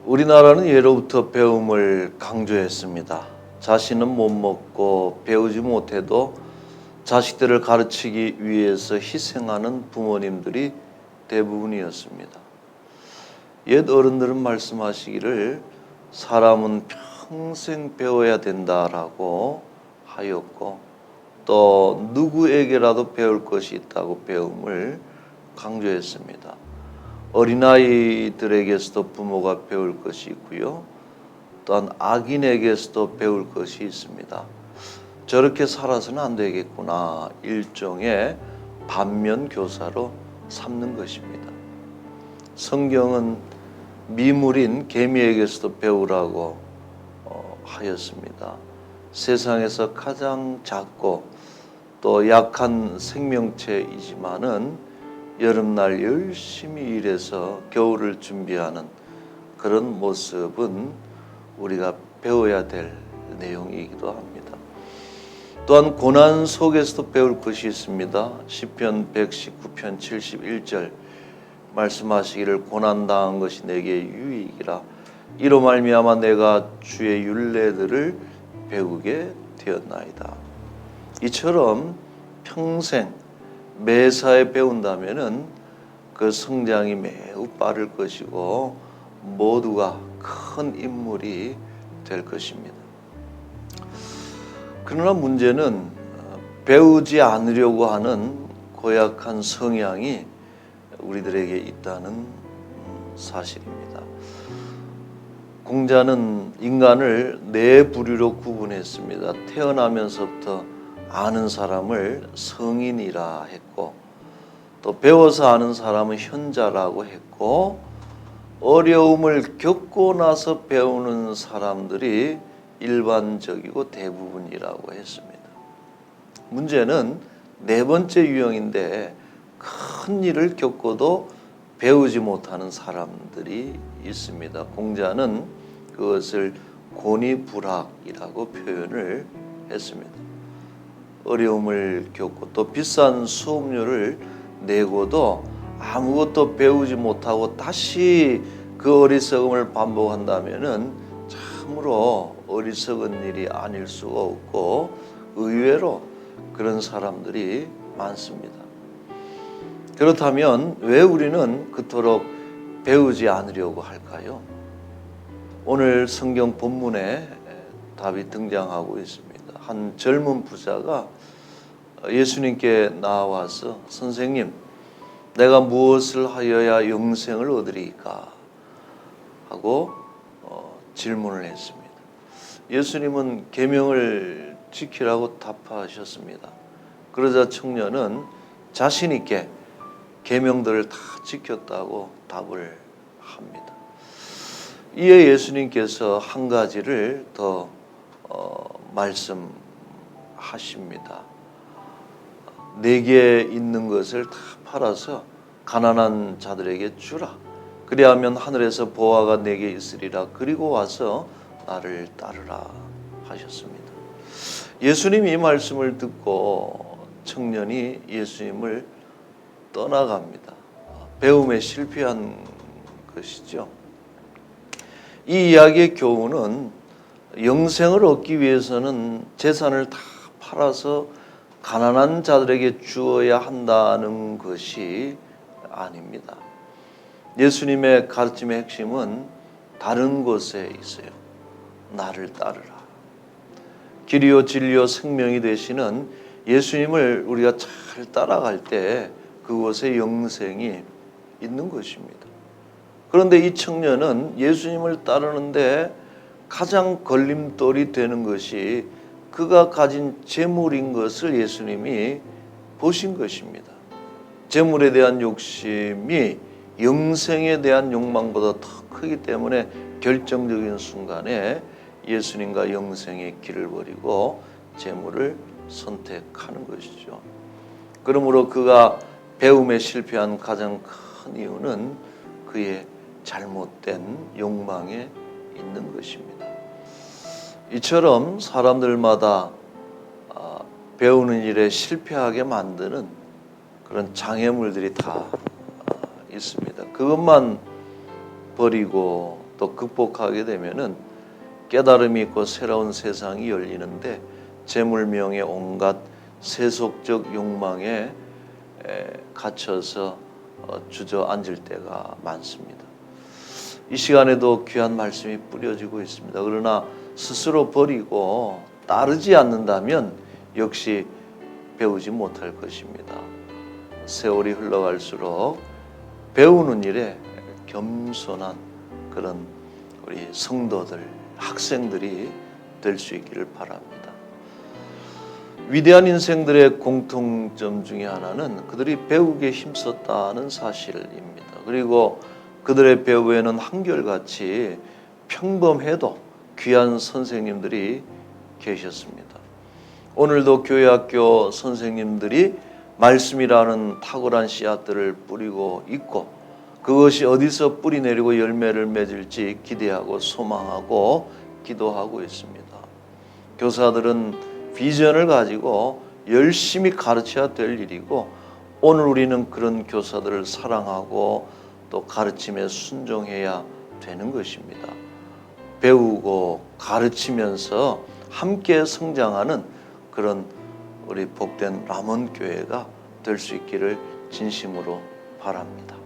우리나라는 예로부터 배움을 강조했습니다. 자신은 못 먹고 배우지 못해도 자식들을 가르치기 위해서 희생하는 부모님들이 대부분이었습니다. 옛 어른들은 말씀하시기를 사람은 평생 배워야 된다라고 하였고, 또 누구에게라도 배울 것이 있다고 배움을 강조했습니다. 어린아이들에게서도 부모가 배울 것이 있고요, 또한 악인에게서도 배울 것이 있습니다. 저렇게 살아서는 안 되겠구나, 일종의 반면교사로 삼는 것입니다. 성경은 미물인 개미에게서도 배우라고 하였습니다. 세상에서 가장 작고 또 약한 생명체이지만은 여름날 열심히 일해서 겨울을 준비하는 그런 모습은 우리가 배워야 될 내용이기도 합니다. 또한 고난 속에서도 배울 것이 있습니다. 시편 119편 71절 말씀하시기를 고난당한 것이 내게 유익이라 이로 말미암아 내가 주의 율례들을 배우게 되었나이다. 이처럼 평생 매사에 배운다면은 그 성장이 매우 빠를 것이고 모두가 큰 인물이 될 것입니다. 그러나 문제는 배우지 않으려고 하는 고약한 성향이 우리들에게 있다는 사실입니다. 공자는 인간을 네 부류로 구분했습니다. 태어나면서부터 아는 사람을 성인이라 했고, 또 배워서 아는 사람은 현자라고 했고, 어려움을 겪고 나서 배우는 사람들이 일반적이고 대부분이라고 했습니다. 문제는 네 번째 유형인데, 큰 일을 겪고도 배우지 못하는 사람들이 있습니다. 공자는 그것을 곤이불학이라고 표현을 했습니다. 어려움을 겪고 또 비싼 수업료를 내고도 아무것도 배우지 못하고 다시 그 어리석음을 반복한다면은 참으로 어리석은 일이 아닐 수가 없고 의외로 그런 사람들이 많습니다. 그렇다면 왜 우리는 그토록 배우지 않으려고 할까요? 오늘 성경 본문에 답이 등장하고 있습니다. 한 젊은 부자가 예수님께 나와서 선생님, 내가 무엇을 하여야 영생을 얻으리까? 하고 질문을 했습니다. 예수님은 계명을 지키라고 답하셨습니다. 그러자 청년은 자신 있게 계명들을 다 지켰다고 답을 합니다. 이에 예수님께서 한 가지를 더 말씀하십니다. 내게 있는 것을 다 팔아서 가난한 자들에게 주라. 그리하면 하늘에서 보화가 내게 있으리라. 그리고 와서 나를 따르라 하셨습니다. 예수님이 이 말씀을 듣고 청년이 예수님을 떠나갑니다. 배움에 실패한 것이죠. 이 이야기의 교훈은 영생을 얻기 위해서는 재산을 다 팔아서 가난한 자들에게 주어야 한다는 것이 아닙니다. 예수님의 가르침의 핵심은 다른 곳에 있어요. 나를 따르라. 길이요 진리요 생명이 되시는 예수님을 우리가 잘 따라갈 때 그곳에 영생이 있는 것입니다. 그런데 이 청년은 예수님을 따르는데 가장 걸림돌이 되는 것이 그가 가진 재물인 것을 예수님이 보신 것입니다. 재물에 대한 욕심이 영생에 대한 욕망보다 더 크기 때문에 결정적인 순간에 예수님과 영생의 길을 버리고 재물을 선택하는 것이죠. 그러므로 그가 배움에 실패한 가장 큰 이유는 그의 잘못된 욕망에 있는 것입니다. 이처럼 사람들마다 배우는 일에 실패하게 만드는 그런 장애물들이 다 있습니다. 그것만 버리고 또 극복하게 되면은 깨달음이 있고 새로운 세상이 열리는데 재물명예 온갖 세속적 욕망에 갇혀서 주저앉을 때가 많습니다. 이 시간에도 귀한 말씀이 뿌려지고 있습니다. 그러나 스스로 버리고 따르지 않는다면 역시 배우지 못할 것입니다. 세월이 흘러갈수록 배우는 일에 겸손한 그런 우리 성도들, 학생들이 될 수 있기를 바랍니다. 위대한 인생들의 공통점 중에 하나는 그들이 배우기에 힘썼다는 사실입니다. 그리고 그들의 배후에는 한결같이 평범해도 귀한 선생님들이 계셨습니다. 오늘도 교회학교 선생님들이 말씀이라는 탁월한 씨앗들을 뿌리고 있고 그것이 어디서 뿌리 내리고 열매를 맺을지 기대하고 소망하고 기도하고 있습니다. 교사들은 비전을 가지고 열심히 가르쳐야 될 일이고 오늘 우리는 그런 교사들을 사랑하고 또 가르침에 순종해야 되는 것입니다. 배우고 가르치면서 함께 성장하는 그런 우리 복된 람원 교회가 될 수 있기를 진심으로 바랍니다.